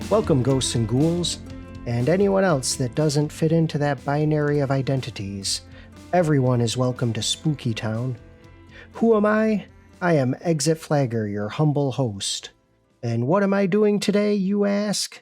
Welcome, ghosts and ghouls, and anyone else that doesn't fit into that binary of identities. Everyone is welcome to Spooky Town. Who am I? I am Exit Flagger, your humble host. And what am I doing today, you ask?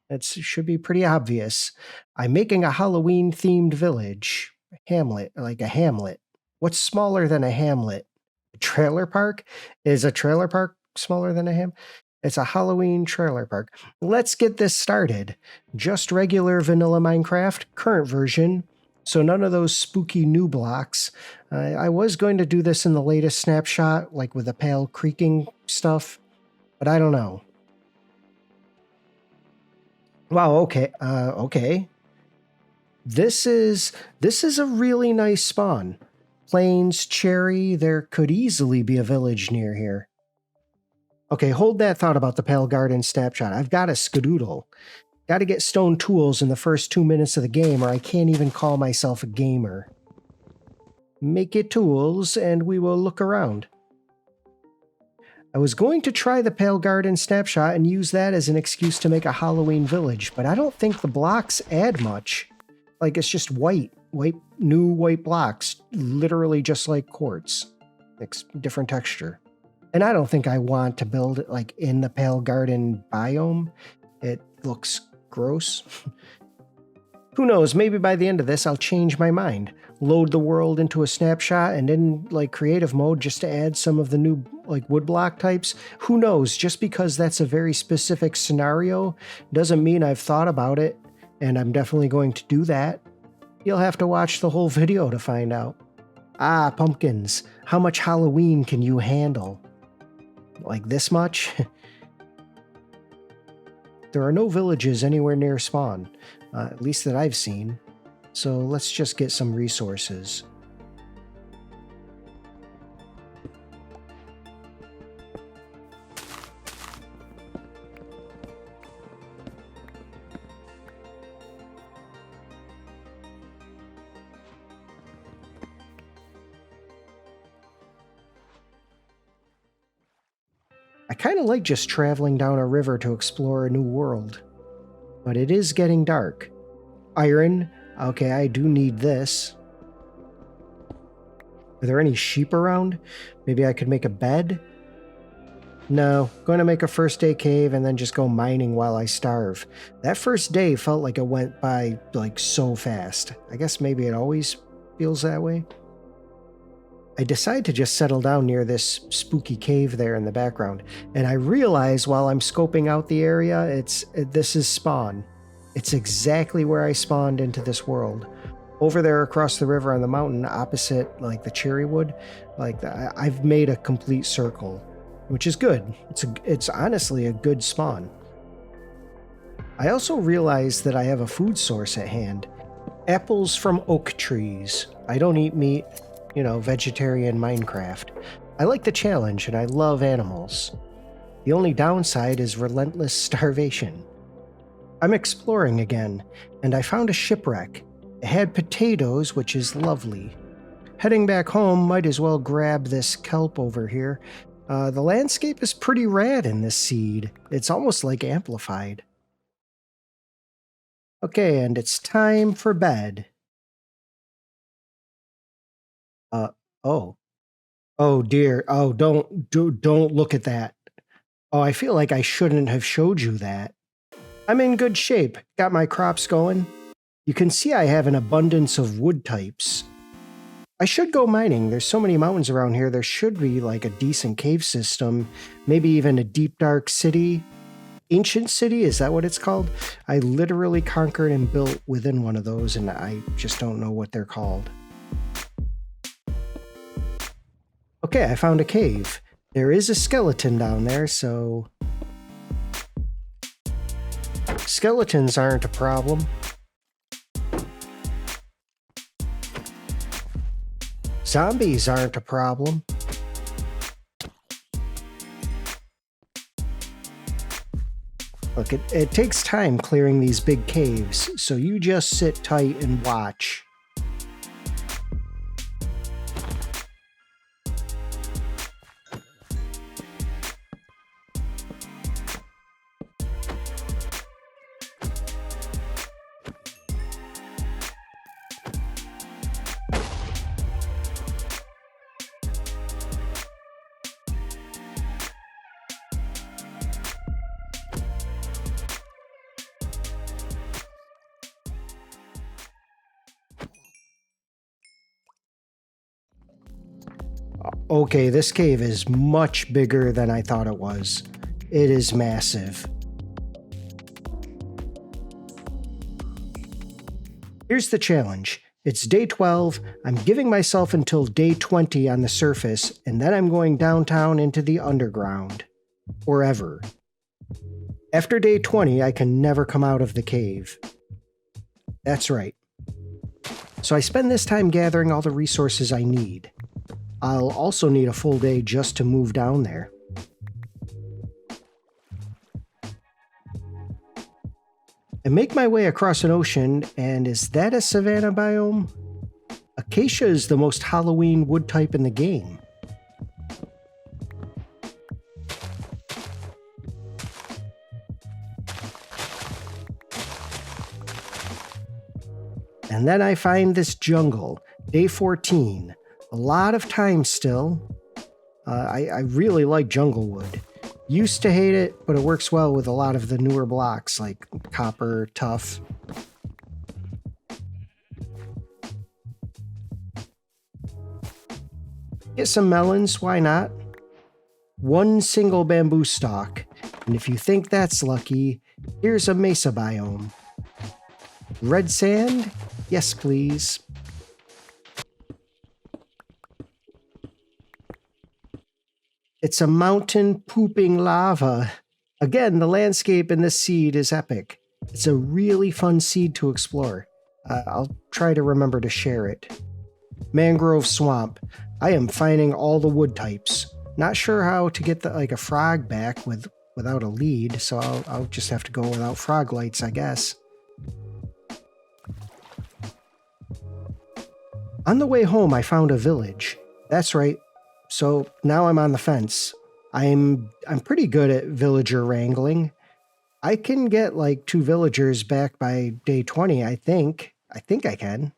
It should be pretty obvious. I'm making a Halloween-themed village. Hamlet, like a hamlet. What's smaller than a hamlet? A trailer park? Is a trailer park smaller than a hamlet? It's a Halloween trailer park. Let's get this started. Just regular vanilla Minecraft, current version, so none of those spooky new blocks. I was going to do this in the latest snapshot, like with the pale creaking stuff, but I don't know. Wow, okay, okay. This is a really nice spawn. Plains, cherry, there could easily be a village near here. Okay, hold that thought about the Pale Garden snapshot. I've got a skedoodle. Got to get stone tools in the first 2 minutes of the game, or I can't even call myself a gamer. Make it tools, and we will look around. I was going to try the Pale Garden snapshot and use that as an excuse to make a Halloween village, but I don't think the blocks add much. Like, it's just new white blocks, literally just like quartz. It's different texture. And I don't think I want to build it like in the Pale Garden biome. It looks gross. Who knows, maybe by the end of this I'll change my mind. Load the world into a snapshot and in like creative mode just to add some of the new like woodblock types. Who knows, just because that's a very specific scenario doesn't mean I've thought about it, and I'm definitely going to do that. You'll have to watch the whole video to find out. Ah, pumpkins. How much Halloween can you handle? Like this much? There are no villages anywhere near spawn, at least that I've seen. So let's just get some resources. I kind of like just traveling down a river to explore a new world. But it is getting dark. Iron. Okay, I do need this. Are there any sheep around? Maybe I could make a bed? No, going to make a first day cave and then just go mining while I starve. That first day felt like it went by like so fast. I guess maybe it always feels that way. I decide to just settle down near this spooky cave there in the background, and I realize while I'm scoping out the area, this is spawn. It's exactly where I spawned into this world. Over there across the river on the mountain, opposite like the cherrywood, I've made a complete circle, which is good. It's honestly a good spawn. I also realize that I have a food source at hand. Apples from oak trees. I don't eat meat. You know, vegetarian Minecraft. I like the challenge and I love animals. The only downside is relentless starvation. I'm exploring again, and I found a shipwreck. It had potatoes, which is lovely. Heading back home, might as well grab this kelp over here. The landscape is pretty rad in this seed. It's almost like amplified. Okay, and it's time for bed. Oh dear. Oh, don't look at that. Oh, I feel like I shouldn't have showed you that. I'm in good shape. Got my crops going. You can see I have an abundance of wood types. I should go mining. There's so many mountains around here. There should be like a decent cave system. Maybe even a deep dark city. Ancient city, is that what it's called? I literally conquered and built within one of those, and I just don't know what they're called. Okay, I found a cave. There is a skeleton down there, so... Skeletons aren't a problem. Zombies aren't a problem. Look, it takes time clearing these big caves, so you just sit tight and watch. Okay, this cave is much bigger than I thought it was. It is massive. Here's the challenge. It's day 12. I'm giving myself until day 20 on the surface, and then I'm going downtown into the underground. Forever. After day 20, I can never come out of the cave. That's right. So I spend this time gathering all the resources I need. I'll also need a full day just to move down there. I make my way across an ocean, and is that a savanna biome? Acacia is the most Halloween wood type in the game. And then I find this jungle, day 14. A lot of time still. I really like jungle wood. Used to hate it, but it works well with a lot of the newer blocks like copper, tough. Get some melons, why not? One single bamboo stalk, and if you think that's lucky, here's a mesa biome. Red sand? Yes, please. It's a mountain pooping lava. Again, the landscape in this seed is epic. It's a really fun seed to explore. I'll try to remember to share it. Mangrove swamp. I am finding all the wood types. Not sure how to get a frog back without a lead, so I'll just have to go without frog lights, I guess. On the way home, I found a village. That's right. So now I'm on the fence. I'm pretty good at villager wrangling. I can get like 2 villagers back by day 20, I think. I think I can.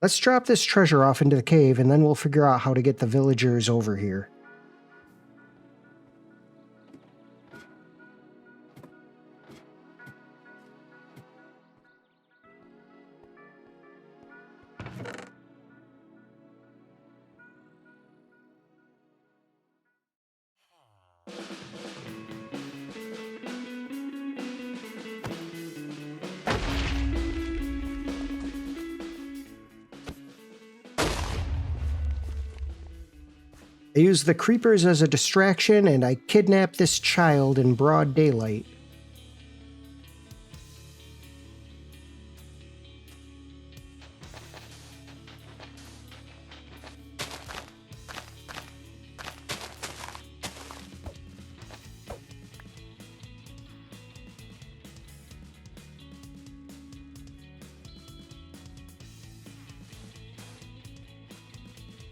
Let's drop this treasure off into the cave and then we'll figure out how to get the villagers over here. I use the creepers as a distraction, and I kidnap this child in broad daylight.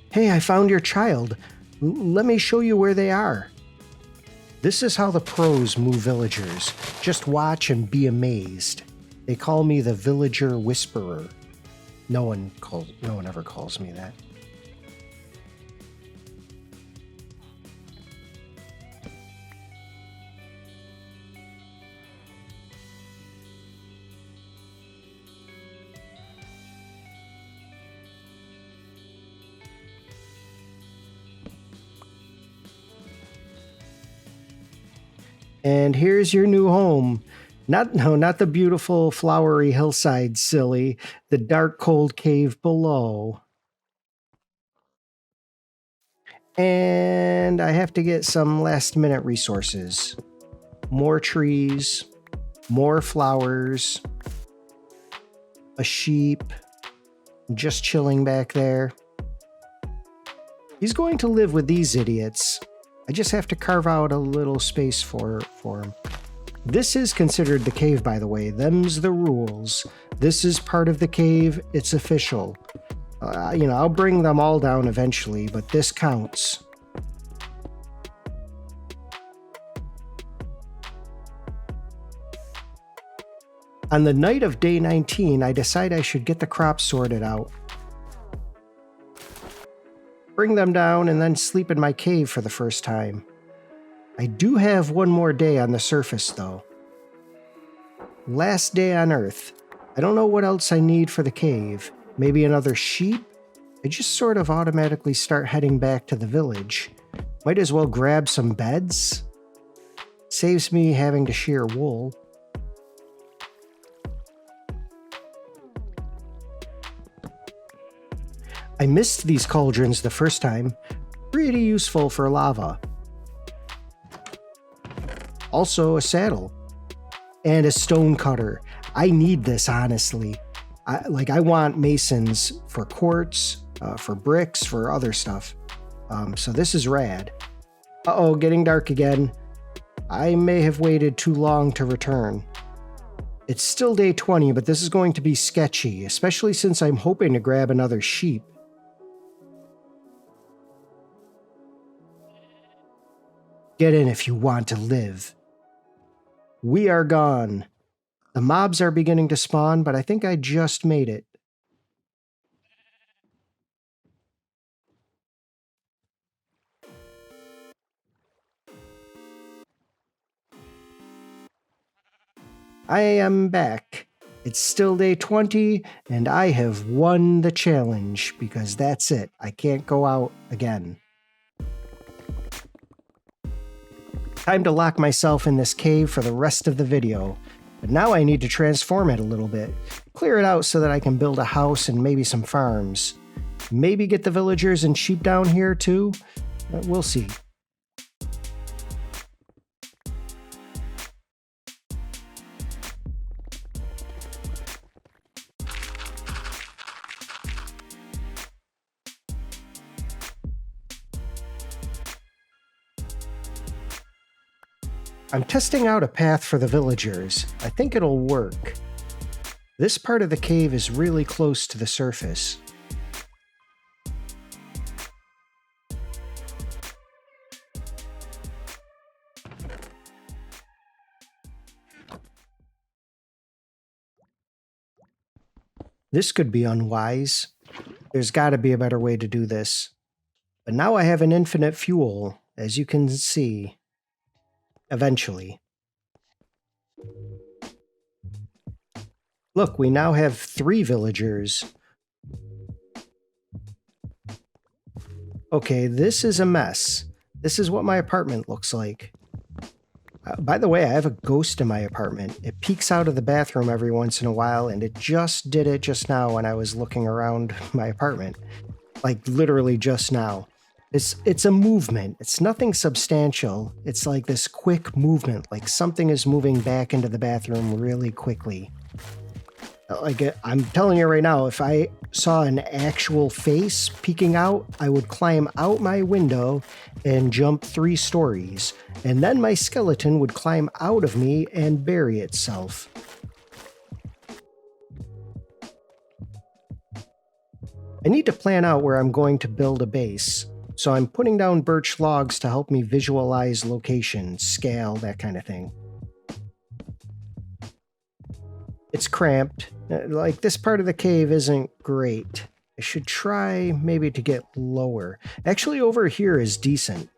Hey, I found your child. Let me show you where they are. This is how the pros move villagers. Just watch and be amazed. They call me the villager whisperer. No one ever calls me that. And here's your new home. Not the beautiful flowery hillside, silly. The dark, cold cave below. And I have to get some last-minute resources. More trees, more flowers, a sheep, just chilling back there. He's going to live with these idiots. I just have to carve out a little space for him. This is considered the cave, by the way. Them's the rules. This is part of the cave. It's official. I'll bring them all down eventually, but this counts. On the night of day 19, I decide I should get the crops sorted out. Bring them down and then sleep in my cave for the first time. I do have one more day on the surface, though. Last day on Earth. I don't know what else I need for the cave. Maybe another sheep? I just sort of automatically start heading back to the village. Might as well grab some beds. Saves me having to shear wool. I missed these cauldrons the first time. Pretty useful for lava. Also a saddle. And a stone cutter. I need this, honestly. I want masons for quartz, for bricks, for other stuff. So this is rad. Uh-oh, getting dark again. I may have waited too long to return. It's still day 20, but this is going to be sketchy, especially since I'm hoping to grab another sheep. Get in if you want to live. We are gone. The mobs are beginning to spawn, but I think I just made it. I am back. It's still day 20, and I have won the challenge, because that's it. I can't go out again. Time to lock myself in this cave for the rest of the video. But now I need to transform it a little bit. Clear it out so that I can build a house and maybe some farms. Maybe get the villagers and sheep down here too? We'll see. I'm testing out a path for the villagers. I think it'll work. This part of the cave is really close to the surface. This could be unwise. There's got to be a better way to do this. But now I have an infinite fuel, as you can see. Eventually. Look, we now have 3 villagers. Okay, this is a mess. This is what my apartment looks like. By the way, I have a ghost in my apartment. It peeks out of the bathroom every once in a while, and it just did it just now when I was looking around my apartment. Like, literally just now. It's a movement. It's nothing substantial. It's like this quick movement, like something is moving back into the bathroom really quickly. Like, I'm telling you right now, if I saw an actual face peeking out, I would climb out my window and jump 3 stories, and then my skeleton would climb out of me and bury itself. I need to plan out where I'm going to build a base. So I'm putting down birch logs to help me visualize location, scale, that kind of thing. It's cramped. Like, this part of the cave isn't great. I should try maybe to get lower. Actually, over here is decent.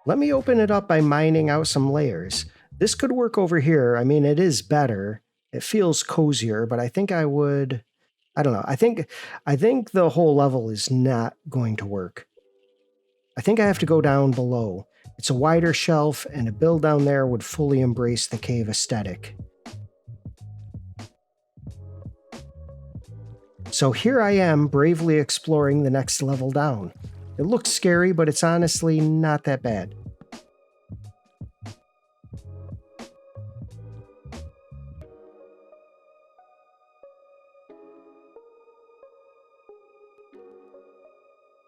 Let me open it up by mining out some layers. This could work over here. I mean, it is better. It feels cozier, but I think I would... I don't know. I think the whole level is not going to work. I think I have to go down below. It's a wider shelf, and a build down there would fully embrace the cave aesthetic. So here I am, bravely exploring the next level down. It looks scary, but it's honestly not that bad.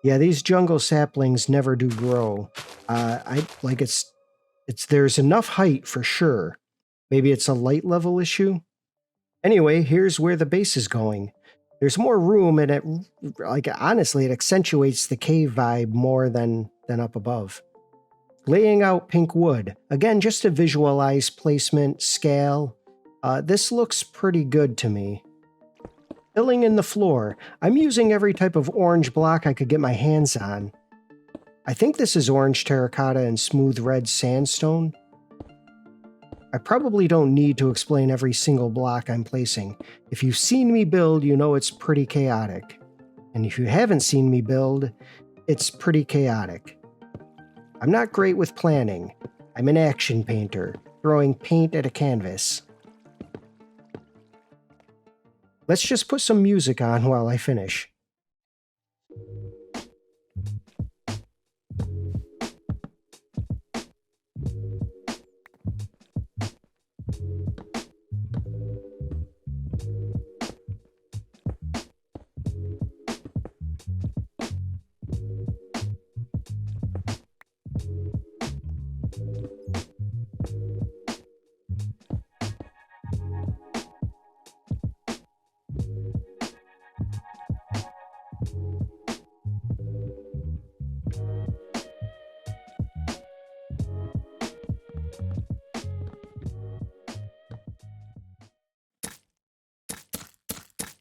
Yeah, these jungle saplings never do grow. There's enough height for sure. Maybe it's a light level issue. Anyway, here's where the base is going. There's more room, and honestly, it accentuates the cave vibe more than up above. Laying out pink wood. Again, just to visualize placement, scale. This looks pretty good to me. Filling in the floor. I'm using every type of orange block I could get my hands on. I think this is orange terracotta and smooth red sandstone. I probably don't need to explain every single block I'm placing. If you've seen me build, you know it's pretty chaotic. And if you haven't seen me build, it's pretty chaotic. I'm not great with planning. I'm an action painter, throwing paint at a canvas. Let's just put some music on while I finish.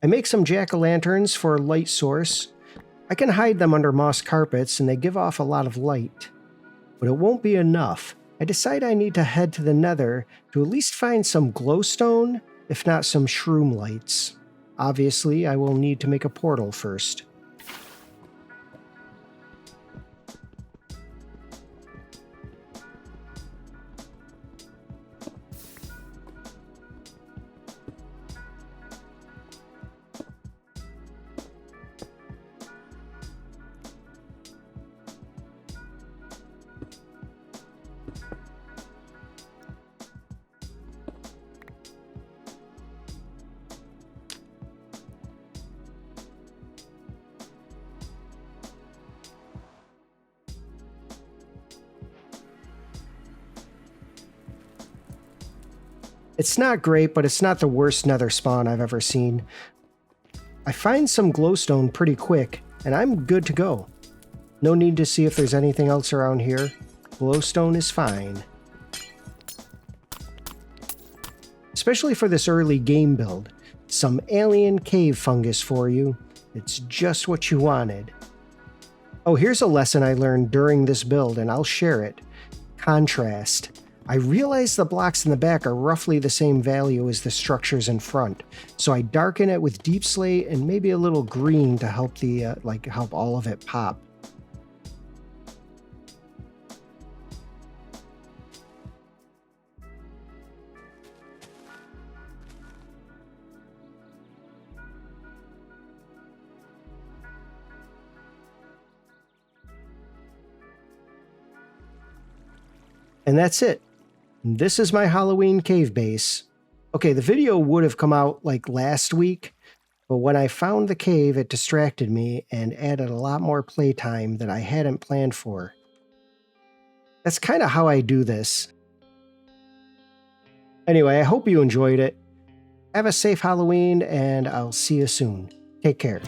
I make some jack-o'-lanterns for a light source. I can hide them under moss carpets and they give off a lot of light. But it won't be enough. I decide I need to head to the Nether to at least find some glowstone, if not some shroom lights. Obviously, I will need to make a portal first. It's not great, but it's not the worst nether spawn I've ever seen. I find some glowstone pretty quick, and I'm good to go. No need to see if there's anything else around here. Glowstone is fine. Especially for this early game build. Some alien cave fungus for you. It's just what you wanted. Oh, here's a lesson I learned during this build, and I'll share it. Contrast. I realize the blocks in the back are roughly the same value as the structures in front, so I darken it with deep slate and maybe a little green to help help all of it pop. And that's it. This is my Halloween cave base. Okay, the video would have come out like last week, but when I found the cave, it distracted me and added a lot more playtime that I hadn't planned for. That's kind of how I do this. Anyway, I hope you enjoyed it. Have a safe Halloween, and I'll see you soon. Take care.